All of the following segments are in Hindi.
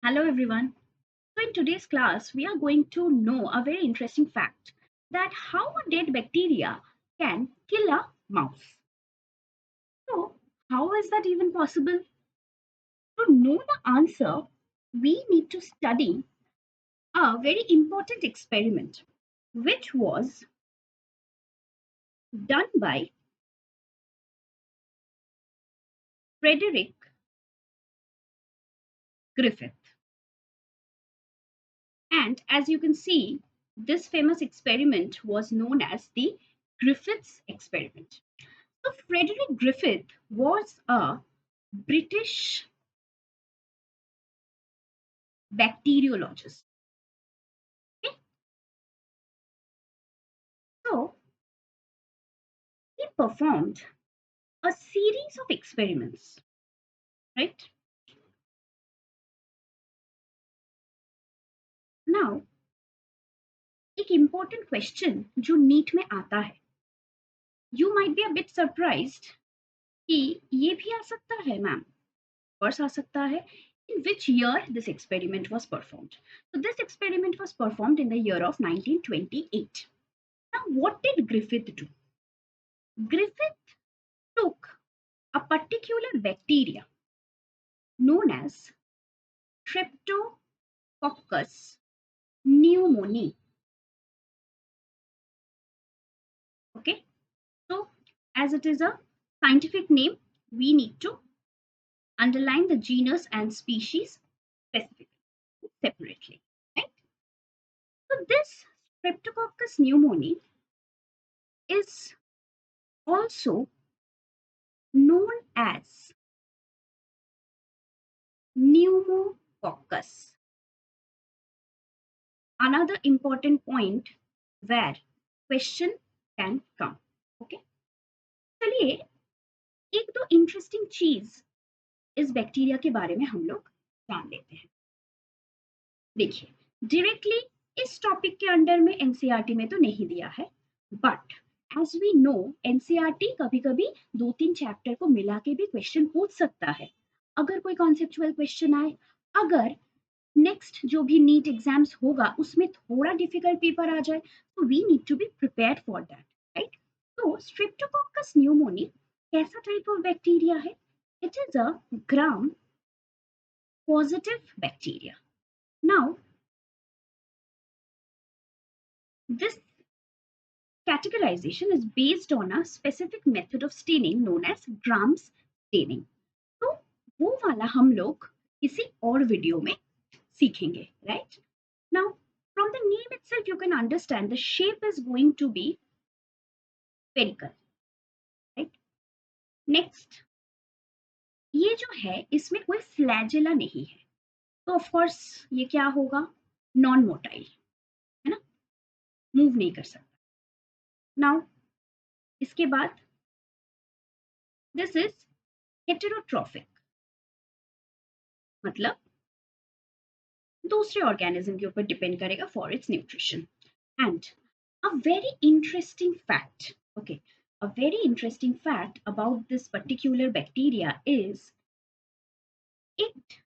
Hello everyone. So in today's class we are going to know a very interesting fact that how a dead bacteria can kill a mouse. So how is that even possible? To know the answer we need to study a very important experiment which was done by Frederick Griffith. And as you can see, this famous experiment was known as the Griffith's experiment. So Frederick Griffith was a British bacteriologist. Okay? So he performed a series of experiments, right? Now, एक important question जो नीट में आता है, you might be a bit surprised कि ये भी आ सकता है मैम, course आ सकता है. In which year this experiment was performed? So this experiment was performed in the year of 1928. Now, what did Griffith do? Griffith took a particular bacteria known as Streptococcus pneumoniae. Okay, so as it is a scientific name, we need to underline the genus and species specifically, separately, right? So this Streptococcus pneumoniae is also known as pneumococcus. Another important point where question can come. Okay, चलिए एक दो इंटरेस्टिंग चीज इस बैक्टीरिया के बारे में हम लोग जान लेते हैं. देखिए, डायरेक्टली इस टॉपिक के अंडर में एनसीईआरटी में तो नहीं दिया है, but as we know NCERT कभी कभी 2-3 चैप्टर को मिला के भी क्वेश्चन पूछ सकता है. अगर कोई कॉन्सेप्चुअल क्वेश्चन आए, अगर नेक्स्ट जो भी नीट एग्जाम्स होगा उसमें थोड़ा डिफिकल्ट पेपर आ जाए, तो we need to be prepared for that, right? तो स्ट्रेप्टोकोकस न्यूमोनी कैसा टाइप ऑफ बैक्टीरिया है? It is a gram positive bacteria. Now this categorization is based on a specific method of staining known as Gram staining. तो वो वाला हम लोग किसी और वीडियो में सीखेंगे, right? Now, from the name itself, you can understand the shape is going to be spherical, right? Next, ये जो है इसमें कोई फ्लैजेला नहीं है, तो ऑफ कोर्स ये क्या होगा? नॉन मोटाइल, है ना, मूव नहीं कर सकता. नाउ इसके बाद दिस इज हेटेरोट्रॉफिक, मतलब दूसरे ऑर्गेनिज्म के ऊपर डिपेंड करेगा for its nutrition. And a very interesting fact, okay, a very interesting fact about this particular bacteria is it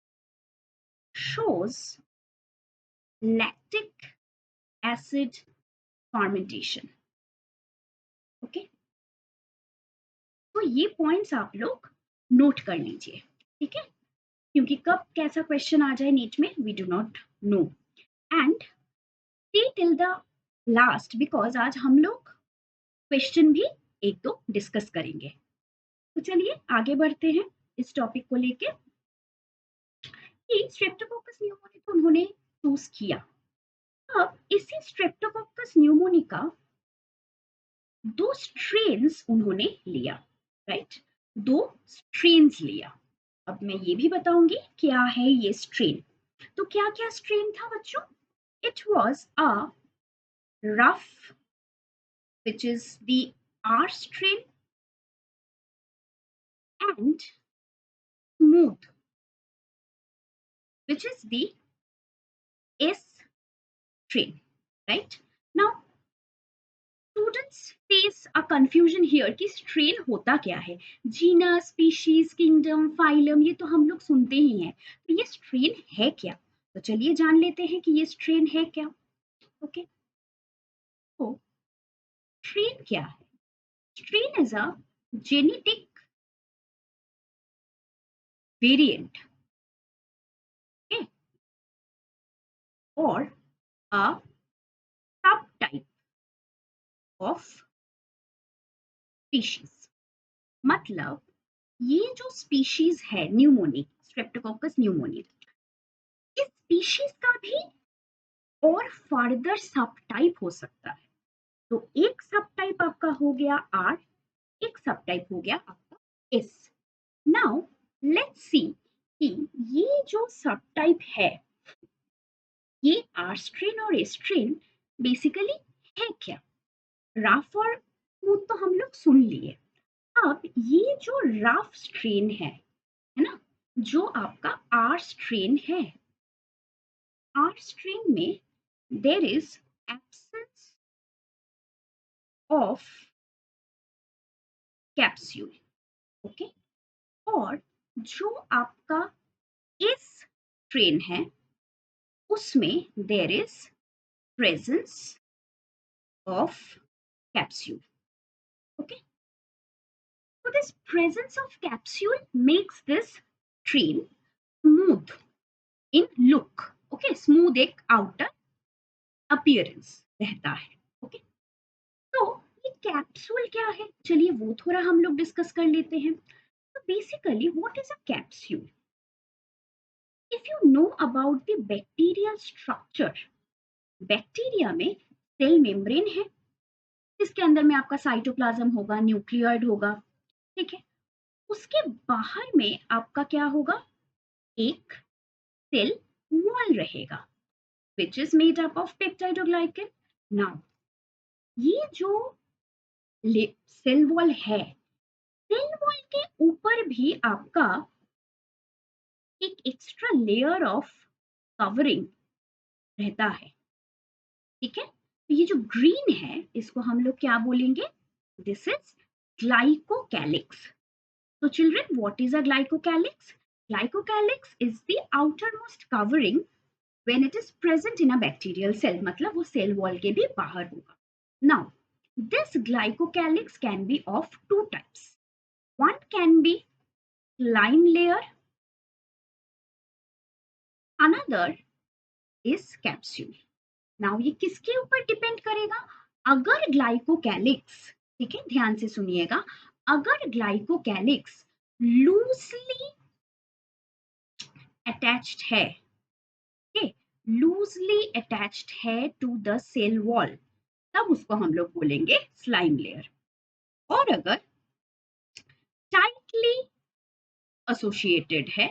shows lactic acid fermentation. Okay, तो ये पॉइंट्स आप लोग नोट कर लीजिए, ठीक है, क्योंकि कब कैसा क्वेश्चन आ जाए नीट में we do not know. And see till the last because आज हम लोग क्वेश्चन भी एक दो डिस्कस करेंगे. तो चलिए आगे बढ़ते हैं इस टॉपिक को लेके कि स्ट्रेप्टोकोकस न्यूमोनी तो उन्होंने चूज किया. अब इसी स्ट्रेप्टोकोकस न्यूमोनी का दो स्ट्रेन्स उन्होंने लिया, राइट? दो स्ट्रेन्स लिया. अब मैं ये भी बताऊंगी क्या है ये स्ट्रेन. तो क्या क्या स्ट्रेन था बच्चों? It was a rough which is the R strain and smooth which is the S strain, right? Now students face a confusion here कि strain होता क्या है. जीनस, स्पीशीज, किंगडम, फाइलम ये तो हम लोग सुनते ही हैं, तो ये strain है क्या? तो चलिए जान लेते हैं कि ये स्ट्रेन है क्या। ओके, तो स्ट्रेन क्या है? Strain is a genetic variant, okay, और अ सब टाइप ऑफ स्पीशीज। मतलब ये जो स्पीशीज है न्यूमोनिक, स्ट्रेप्टोकोकस न्यूमोनिक, इस स्पीशीज का भी और फर्दर सब टाइप हो सकता है। तो एक सब टाइप आपका हो गया आर, एक सब टाइप हो गया आपका एस। नाउ लेट्स सी कि ये जो सब टाइप है, ये आर स्ट्रेन और एस स्ट्रेन बेसिकली है क्या? रफ और स्मूथ तो हम लोग सुन लिए। अब ये जो रफ स्ट्रेन है ना, जो आपका आर स्ट्रेन है, आर स्ट्रेन में there is absence of capsule, okay. और जो आपका इस स्ट्रेन है उसमें there is presence of capsule, okay. So this presence of capsule makes this strain smooth in look, okay, smooth एक outer appearance रहता है, okay. तो ये कैप्सूल क्या है, चलिए वो थोड़ा हम लोग डिस्कस कर लेते हैं। तो basically what is a capsule? If you know about the bacterial structure, bacteria में सेल मेम्ब्रेन है, इसके अंदर में आपका साइटोप्लाज्म होगा, न्यूक्लियॉइड होगा, ठीक है। उसके बाहर में आपका क्या होगा, एक सेल वॉल रहेगा which is made up of peptidoglycan. Now ये जो सेल वॉल है, सेल वॉल के ऊपर भी आपका एक एक्स्ट्रा लेयर ऑफ कवरिंग रहता है, ठीक है। तो ये जो ग्रीन है इसको हम लोग क्या बोलेंगे, this is glycocalyx. So children, what is a glycocalyx? Glycocalyx is the outermost covering when it is present in a bacterial cell, मतलब वो सेल वॉल के भी बाहर होगा। Now, this glycocalyx can be of two types. One can be slime layer, another is capsule. Now ये किसके ऊपर डिपेंड करेगा? अगर ग्लाइकोकैलिक्स, ठीक है, ध्यान से सुनिएगा, अगर ग्लाइकोकैलिक्स लूजली अटैच्ड है, लूजली अटैच्ड है टू द सेल वॉल, तब उसको हम लोग बोलेंगे स्लाइम लेयर। और अगर टाइटली एसोसिएटेड है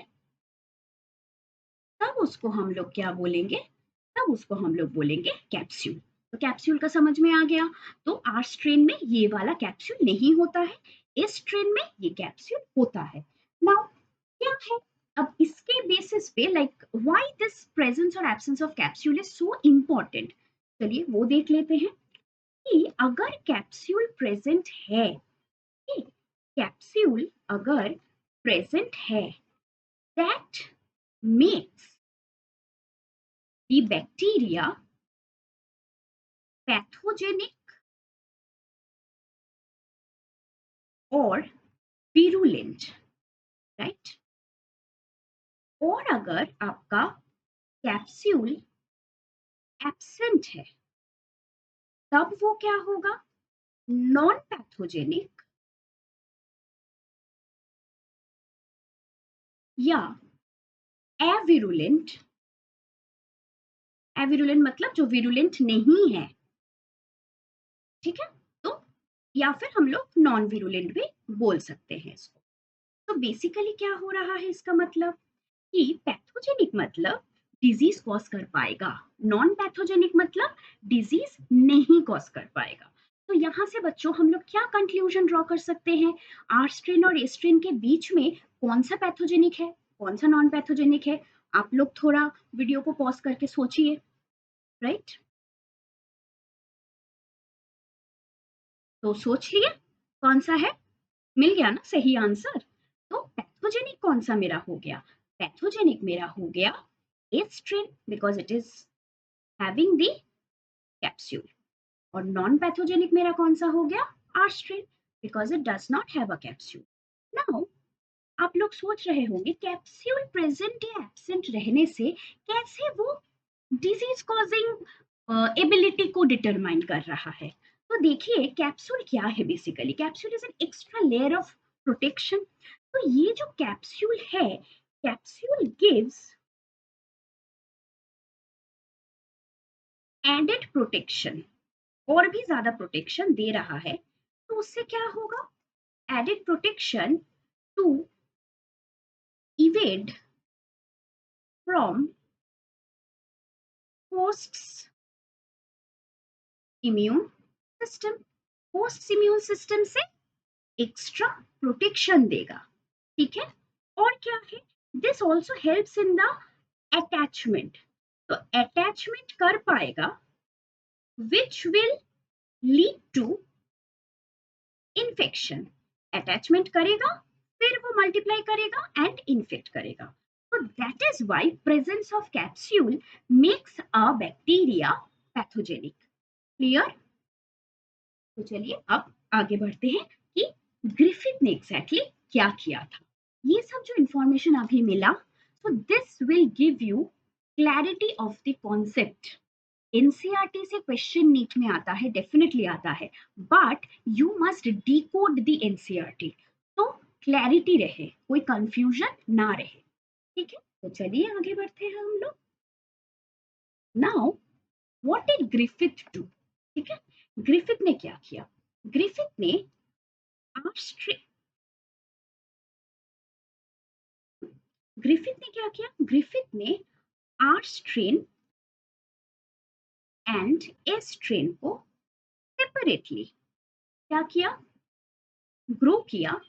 तब उसको हम लोग क्या बोलेंगे, तब उसको हम लोग बोलेंगे कैप्सूल। तो कैप्सूल का समझ में आ गया। तो आर स्ट्रेन में ये वाला कैप्सूल नहीं होता है, इस स्ट्रेन में ये कैप्सूल होता है। नाउ क्या है, अब इसके बेसिस पे लाइक व्हाई दिस प्रेजेंस और absence of capsule is so important, चलिए वो देख लेते हैं कि अगर कैप्सूल प्रेजेंट है, कैप्सूल अगर प्रेजेंट है, that makes the bacteria pathogenic और विरुलेंट, राइट। और अगर आपका कैप्सूल एब्सेंट है तब वो क्या होगा, नॉन पैथोजेनिक या एविरुलेंट। एविरुलेंट मतलब जो विरुलेंट नहीं है, ठीक है। तो या फिर हम लोग नॉन विरुलेंट भी बोल सकते हैं इसको। तो बेसिकली क्या हो रहा है, इसका मतलब कि पैथोजेनिक मतलब डिजीज कॉज कर पाएगा, नॉन पैथोजेनिक मतलब डिजीज नहीं कॉज कर पाएगा। तो यहाँ से बच्चों हम लोग क्या कंक्लूजन ड्रॉ कर सकते हैं, आर स्ट्रेन और ए स्ट्रेन के बीच में कौन सा पैथोजेनिक है, कौन सा नॉन पैथोजेनिक है? आप लोग थोड़ा वीडियो को पॉज करके सोचिए, राइट। तो सोच लिए कौन सा है, मिल गया ना सही आंसर। तो पैथोजेनिक कौन सा मेरा हो गया, पैथोजेनिक मेरा हो गया A strain because it is having the capsule. और नॉन पैथोजेनिक मेरा कौन सा हो गया? R strain because it does not have a capsule. Now आप लोग सोच रहे होंगे कैप्सूल प्रेजेंट या एब्सेंट रहने से कैसे वो डिजीज कॉजिंग एबिलिटी को डिटरमाइन कर रहा है। तो देखिए कैप्सूल क्या है basically, capsule is an extra layer of protection. तो ये जो कैप्सूल है, कैप्सूल गिव्स एडेड प्रोटेक्शन, और भी ज्यादा प्रोटेक्शन दे रहा है। तो उससे क्या होगा? Added protection to evade from host's immune system, host immune system से एक्स्ट्रा प्रोटेक्शन देगा। ठीक है, और क्या है? This also helps in the attachment, तो अटैचमेंट कर पाएगा which will lead to infection. Attachment करेगा, फिर वो मल्टीप्लाई करेगा एंड इन्फेक्ट करेगा। So that is why presence of capsule makes a bacteria pathogenic. Clear? तो चलिए अब आगे बढ़ते हैं कि ग्रिफिथ ने एग्जैक्टली क्या किया था। ये सब जो इंफॉर्मेशन अभी मिला, so this will give you clarity of the concept. NCERT से क्वेश्चन नीट में आता है, डेफिनेटली आता है, but you must decode the NCERT, तो क्लैरिटी रहे, कोई कंफ्यूजन ना रहे। ठीक है, तो चलिए आगे बढ़ते हैं हम लोग। Now what did Griffith do? ठीक है, ग्रिफिथ ने क्या किया? ग्रिफिथ ने ग्रिफिथ ने are strain and S strain को सेपरेटली क्या किया? ग्रो किया,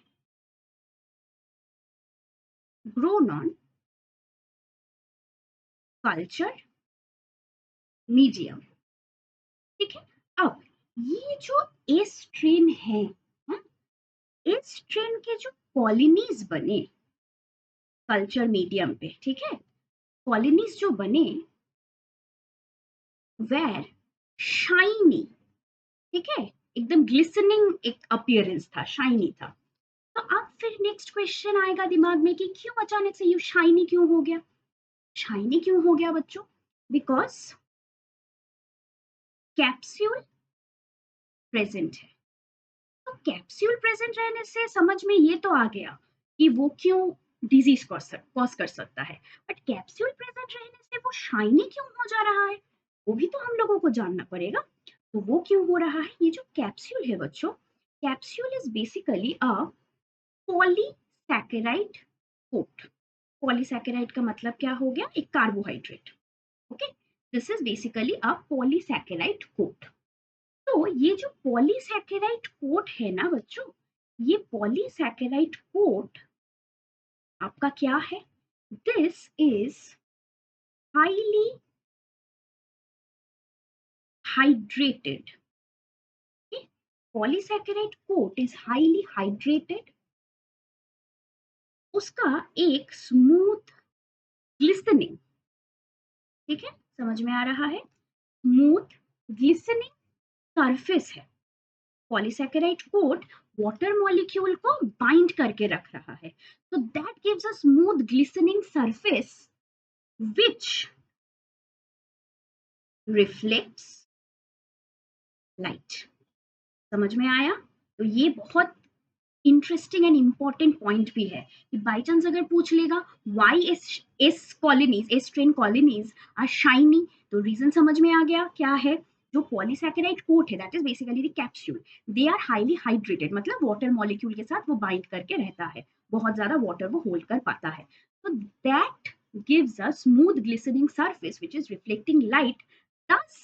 ग्रोन ऑन कल्चर मीडियम। ठीक है, अब ये जो एस स्ट्रेन है, एस स्ट्रेन के जो कॉलोनीज बने कल्चर मीडियम पे, ठीक है, कॉलोनीज जो बने वेर शाइनी, ठीक है, एकदम ग्लिसनिंग एक अपीयरेंस था, शाइनी था। तो अब फिर नेक्स्ट क्वेश्चन आएगा दिमाग में कि क्यों अचानक से ये शाइनी क्यों हो गया? शाइनी क्यों हो गया बच्चों? बिकॉज कैप्सूल प्रेजेंट है। तो कैप्सूल प्रेजेंट रहने से समझ में ये तो आ गया कि वो क्यों डिजीज कॉज कर सकता है, बट कैप्सूल प्रेजेंट रहने से वो शाइनी क्यों हो जा रहा है, वो भी तो हम लोगों को जानना पड़ेगा। तो वो क्यों हो रहा है? ये जो कैप्सूल है बच्चों, capsule is basically a polysaccharide coat. Polysaccharide का मतलब क्या हो गया? एक carbohydrate. Okay, this is basically a polysaccharide coat. तो ये जो पॉलीसैकेराइड कोट है ना बच्चों, ये पॉलीसैकेराइड कोट आपका क्या है? This is highly hydrated. Polysaccharide coat is highly hydrated, उसका एक स्मूथ ग्लिसनिंग, ठीक है, समझ में आ रहा है, स्मूथ ग्लिसनिंग सरफेस है। पॉलीसैकेराइड कोट वाटर मॉलिक्यूल को बाइंड करके रख रहा है, so that gives a smooth glistening surface which reflects light। समझ में आया? तो ये बहुत इंटरेस्टिंग एंड इंपॉर्टेंट पॉइंट भी है कि बाई चांस अगर पूछ लेगा why S colonies, S strain colonies are shiny, तो रीजन समझ में आ गया क्या है। जो पॉलीसैकेराइड कोट है that is basically the capsule, they are highly hydrated, मतलब वाटर मॉलिक्यूल के साथ वो बाइंड करके रहता है, बहुत ज्यादा वाटर वो होल्ड कर पाता है। तो that gives a smooth glistening surface which is reflecting light, thus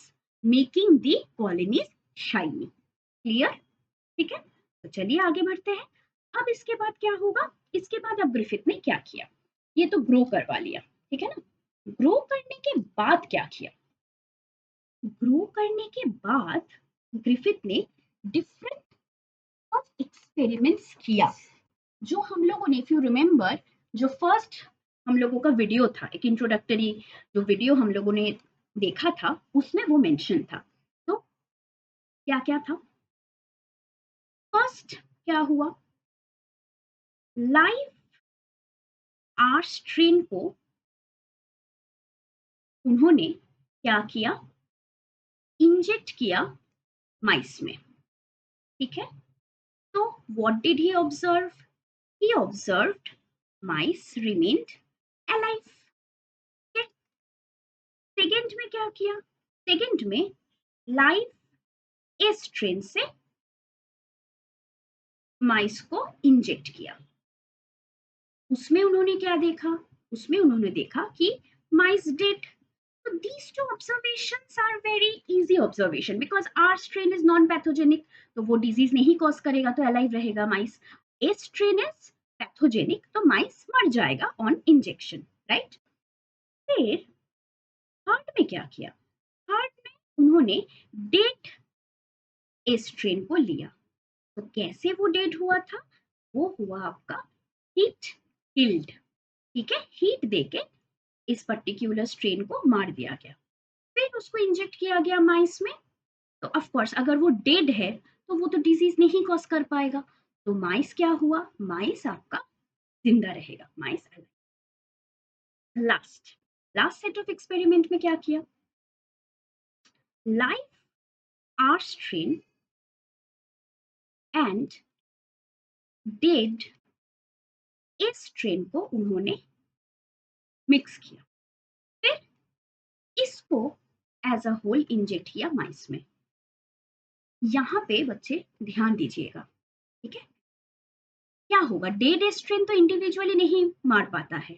making the colonies shiny। Clear? ठीक है, तो चलिए आगे बढ़ते हैं। अब इसके बाद क्या होगा? इसके बाद अब ग्रिफिथ ने क्या किया? ये तो ग्रो करवा लिया, ठीक है ना। ग्रो करने के बाद क्या किया? ग्रो करने के बाद ग्रिफिथ ने डिफरेंट ऑफ एक्सपेरिमेंट्स किया, जो हम लोगों ने, इफ यू रिमेंबर, जो फर्स्ट हम लोगों का वीडियो था, एक इंट्रोडक्टरी जो वीडियो हम लोगों ने देखा था उसमें वो मेंशन था। तो क्या क्या था? फर्स्ट क्या हुआ, लाइव आर्स ट्रेन को उन्होंने क्या किया, इंजेक्ट किया माइस में, ठीक है। तो what did he observe, he observed mice remained alive. Second में क्या किया, सेकेंड में लाइव इस ट्रेन से माइस को इंजेक्ट किया। उसमें उन्होंने क्या देखा, उसमें उन्होंने देखा कि माइस dead. So these two observations are very easy observation because our strain is non-pathogenic, तो वो डिजीज नहीं कॉज करेगा तो अलाइव रहेगा माइस। ए स्ट्रेन इज पैथोजेनिक तो माइस मर जाएगा ऑन इंजेक्शन, राइट। फिर थर्ड में क्या किया, थर्ड में उन्होंने डेड ए स्ट्रेन को लिया। तो कैसे वो डेड हुआ था, वो हुआ आपका हीट किल्ड, ठीक है, हीट देके इस पर्टिकुलर स्ट्रेन को मार दिया गया। फिर उसको इंजेक्ट किया गया माइस में। तो ऑफ कोर्स अगर वो डेड है तो वो तो डिजीज नहीं कॉज कर पाएगा, तो माइस क्या हुआ, माइस आपका जिंदा रहेगा, mice. Last last set of experiment में क्या किया, live R strain and dead S strain को उन्होंने मिक्स किया, फिर इसको एज अ होल इंजेक्ट किया माइस में। यहां पे बच्चे ध्यान दीजिएगा, ठीक है। क्या होगा, डेड स्ट्रेन तो इंडिविजुअली नहीं मार पाता है,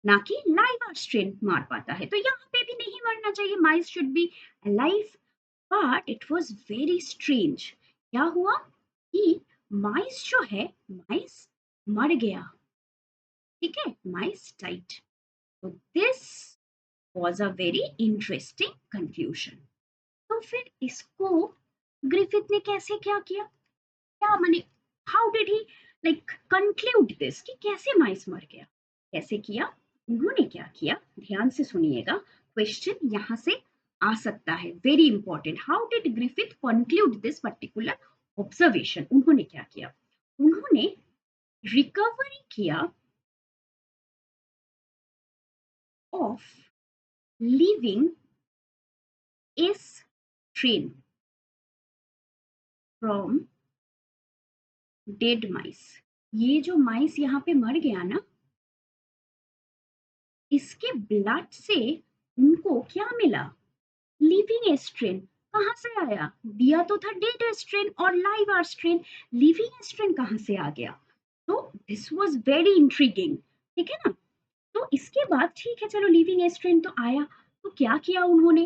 ना कि लाइव स्ट्रेन मार पाता है, तो यहाँ पे भी नहीं मरना चाहिए, mice should be alive. But it was very strange, क्या हुआ कि माइस जो है, माइस मर गया, ठीक है, माइस डाइड। तो this was a very interesting conclusion. तो फिर इसको ग्रिफिथ ने कैसे क्या किया, क्या माने, how did he like conclude this कि कैसे माइस मर गया, कैसे किया। उन्होंने क्या किया, ध्यान से सुनिएगा, क्वेश्चन यहां से आ सकता है, very important. How did Griffith conclude this particular observation, उन्होंने क्या किया, उन्होंने रिकवरी किया ऑफ लिविंग इस ट्रेन फ्रॉम डेड माइस। ये जो माइस यहाँ पे मर गया ना, इसके ब्लड से उनको क्या मिला, लिविंग एस्ट्रेन। कहाँ से आया, दिया तो था डेड एस्ट्रेन और लाइव एस्ट्रेन, लिविंग एस्ट्रेन कहाँ से आ गया। तो दिस वाज वेरी इंट्रिगिंग, ठीक है ना। तो इसके बाद ठीक है, चलो लिविंग एस्ट्रेन तो आया, तो क्या किया उन्होंने,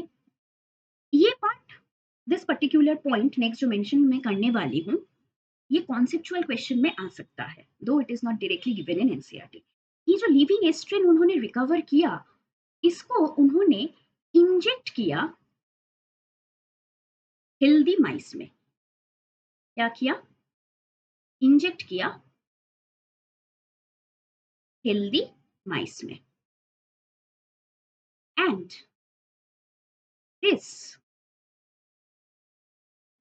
ये part, this particular point next जो मेंशन मैं करने वाली हूँ, ये कॉन्सेप्चुअल क्वेश्चन में आ सकता है, दो it is not directly given in NCERT. ये जो लिविंग एस्ट्रेन उन्होंने रिकवर किया, इसको उन्होंने इंजेक्ट किया हेल्दी माइस में। क्या किया, इंजेक्ट किया हेल्दी माइस में, and this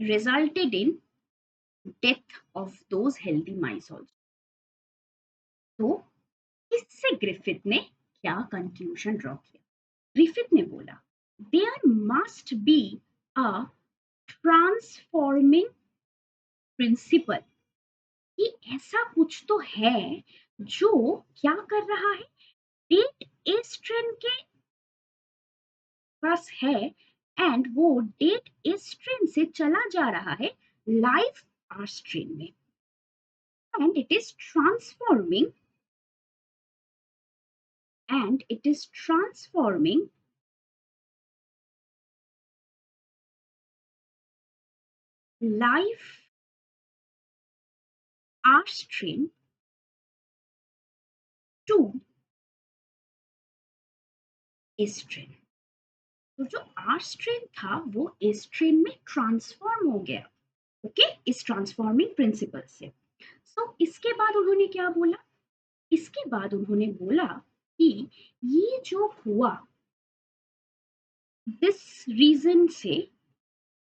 resulted in death of those healthy mice also. तो इससे ग्रिफिथ ने क्या कंक्लूजन ड्रॉ किया, ग्रिफिथ ने बोला there must be a transforming principle, कि ऐसा कुछ तो है जो क्या कर रहा है, डेट ए स्ट्रेन के पास है एंड वो डेट ए स्ट्रेन से चला जा रहा है लाइव आर स्ट्रेन में, and it is transforming, and it is transforming live R string to A string। तो जो R string था वो A string में ट्रांसफॉर्म हो गया, ओके, इस ट्रांसफॉर्मिंग प्रिंसिपल से। सो इसके बाद उन्होंने क्या बोला, इसके बाद उन्होंने बोला कि ये जो हुआ, दिस रीजन से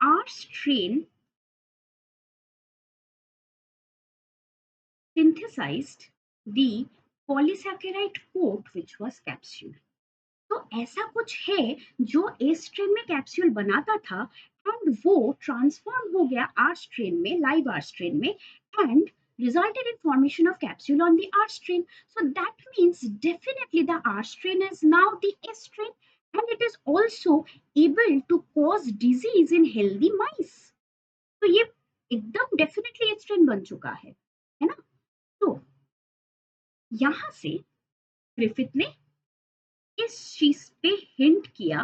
R strain synthesized the polysaccharide coat which was capsule. तो ऐसा कुछ है जो ए स्ट्रेन में कैप्सूल बनाता था एंड वो ट्रांसफॉर्म हो गया आर स्ट्रेन में, लाइव आर स्ट्रेन में, and resulted in formation of capsule on the R strain. So that means definitely the R strain is now the S strain and it is also able to cause disease in healthy mice. तो ये एकदम डेफिनेटली S strain बन चुका है ना? तो यहां से ग्रिफिथ ने इस चीज पे हिंट किया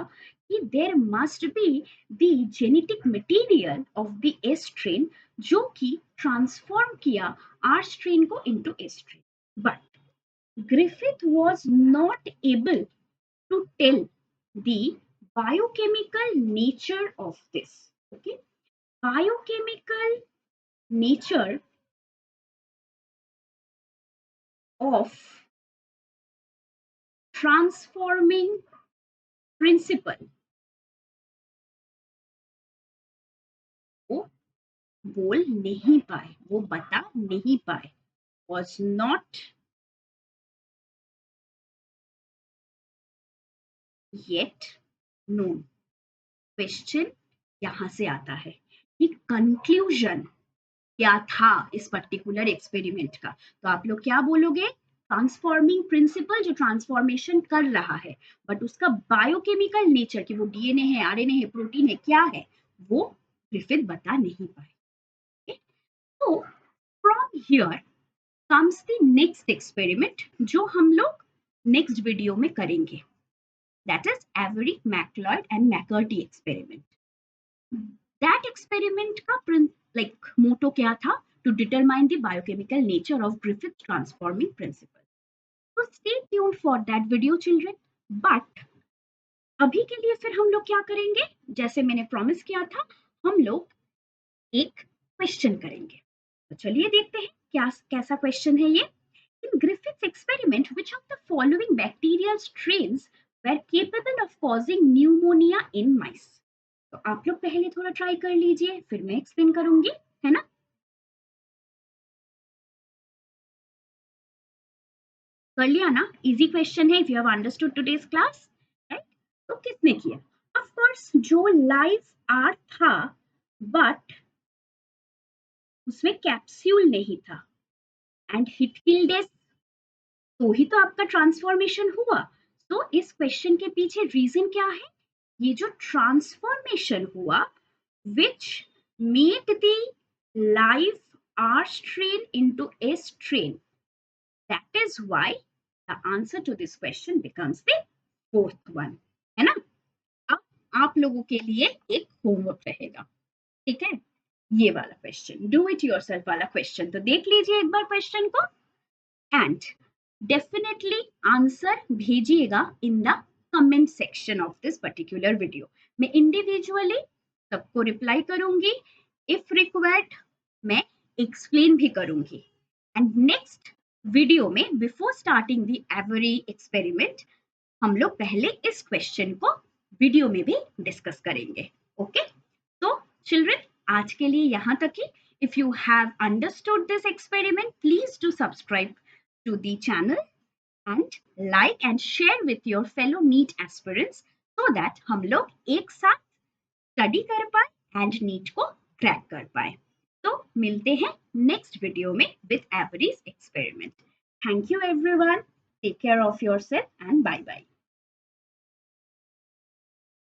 कि there must be the genetic material of the A strain जो कि ट्रांसफॉर्म किया आर स्ट्रेन को into A strain, but Griffith was not able to tell the biochemical nature of this. Okay, biochemical nature of transforming principle वो बोल नहीं पाए, वो बता नहीं पाए, was not yet known. Question यहां से आता है कि कंक्लूजन क्या था इस पर्टिकुलर एक्सपेरिमेंट का. तो आप लोग क्या बोलोगे? ट्रांसफॉर्मिंग प्रिंसिपल जो ट्रांसफॉर्मेशन कर रहा है, बट उसका बायोकेमिकल नेचर कि वो डीएनए है, आरएनए है, प्रोटीन है, क्या है, वो ग्रिफिथ बता नहीं पाए. तो from here comes the next experiment जो हम लोग नेक्स्ट वीडियो में करेंगे. That is Avery MacLeod and McCarty experiment. That experiment का मोटो क्या था? To determine the biochemical nature of Griffith transforming principle. तो stay tuned for that video children. बट अभी के लिए फिर हम लोग क्या करेंगे, जैसे मैंने प्रॉमिस किया था, हम लोग एक क्वेश्चन करेंगे. तो चलिए देखते हैं क्या कैसा क्वेश्चन है ये. In Griffith's experiment, which of the following bacterial strains were capable of causing pneumonia in mice? तो आप लोग पहले थोड़ा ट्राई कर लीजिए, फिर मैं एक्सप्लेन करूंगी, है ना? कर लिया ना? इजी क्वेश्चन है. If you have understood today's class, right? तो किसने किया? ऑफ कोर्स जो लाइव आर था, बट उसमें कैप्सूल नहीं था एंड हिट किल्ड इट, तो ही तो आपका ट्रांसफॉर्मेशन हुआ. तो इस क्वेश्चन के पीछे रीजन क्या है? ये जो ट्रांसफॉर्मेशन हुआ which made the live R strain into S strain. That is why the answer to this question becomes the fourth one. है ना? अब आप लोगों के लिए एक होमवर्क रहेगा, ठीक है? ये वाला क्वेश्चन, डू इट योरसेल्फ वाला क्वेश्चन. तो देख लीजिए एक बार क्वेश्चन को एंड डेफिनेटली आंसर भेजिएगा in the comment section of this particular video. मैं इंडिविजुअली सबको रिप्लाई करूंगी. इफ रिक्वायर्ड मैं एक्सप्लेन भी करूंगी. एंड नेक्स्ट वीडियो में before starting the every experiment हम लोग पहले इस क्वेश्चन को वीडियो में भी डिस्कस करेंगे. ओके, तो चिल्ड्रन आज के लिए यहाँ तक ही. If you have understood this experiment, please do subscribe to the channel and like and share with your fellow NEET aspirants so that हम लोग एक साथ स्टडी कर पाए एंड नीट को क्रैक कर पाए. तो मिलते हैं नेक्स्ट वीडियो में with Avery's experiment. Thank you everyone. Take care of yourself and bye bye.